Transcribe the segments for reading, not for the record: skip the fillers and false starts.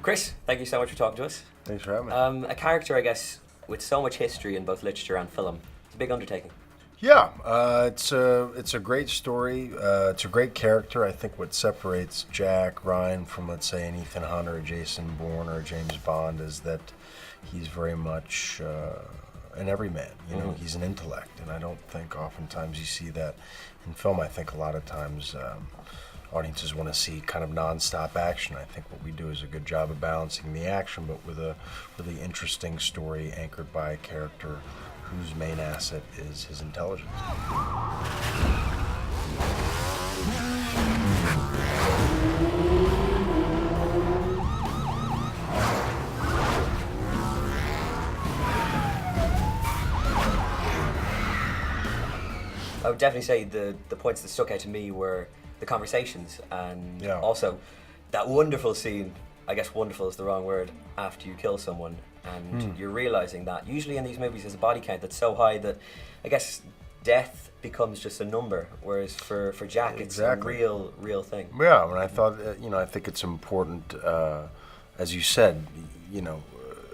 Chris, thank you so much for talking to us. Thanks for having me. A character, I guess, with so much history in both literature and film. It's a big undertaking. Yeah, it's a great story. It's a great character. I think what separates Jack Ryan from, let's say, an Ethan Hunt or a Jason Bourne or a James Bond is that he's very much an everyman. You know, he's an intellect, and I don't think oftentimes you see that in film. I think a lot of times audiences want to see kind of non-stop action. I think what we do is a good job of balancing the action, but with a really interesting story anchored by a character whose main asset is his intelligence. I would definitely say the points that stuck out to me were the conversations and also that wonderful scene. I guess wonderful is the wrong word, after you kill someone and you're realizing that usually in these movies there's a body count that's so high that I guess death becomes just a number, whereas for Jack it's a real thing. Yeah, and I thought, I think it's important, as you said,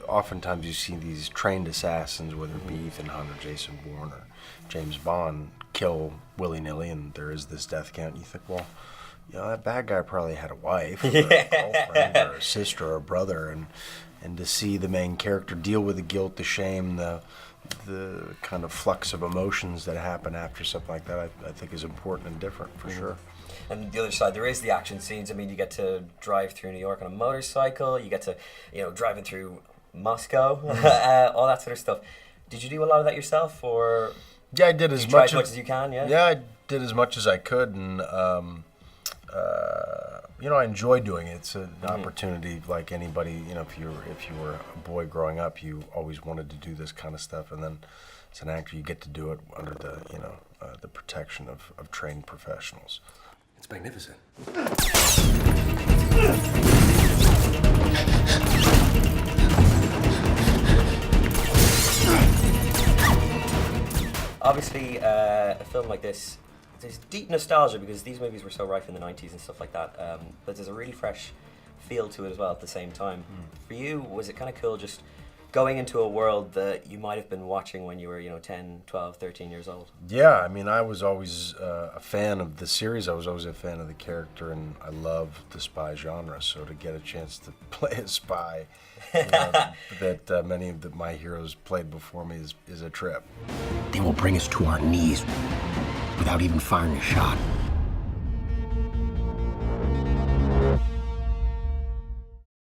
oftentimes you see these trained assassins, whether it be Ethan Hunt or Jason Bourne or James Bond, kill willy-nilly and there is this death count, and you think, well, that bad guy probably had a wife or a girlfriend or a sister or a brother, and to see the main character deal with the guilt, the shame, the kind of flux of emotions that happen after something like that, I think is important and different for sure. And the other side, there is the action scenes. I mean, you get to drive through New York on a motorcycle, you get to, driving through Moscow, all that sort of stuff. Did you do a lot of that yourself, or? Yeah, I did as much as you can. Yeah, I did as much as I could, and I enjoy doing it. It's an opportunity, like anybody. If you were a boy growing up, you always wanted to do this kind of stuff, and then as an actor, you get to do it under the protection of trained professionals. It's magnificent. Obviously, a film like this, there's deep nostalgia because these movies were so rife in the 90s and stuff like that, but there's a really fresh feel to it as well at the same time. For you, was it kind of cool just going into a world that you might have been watching when you were, 10, 12, 13 years old? Yeah, I mean, I was always a fan of the series. I was always a fan of the character, and I love the spy genre, so to get a chance to play a spy that many of my heroes played before me is a trip. They will bring us to our knees without even firing a shot.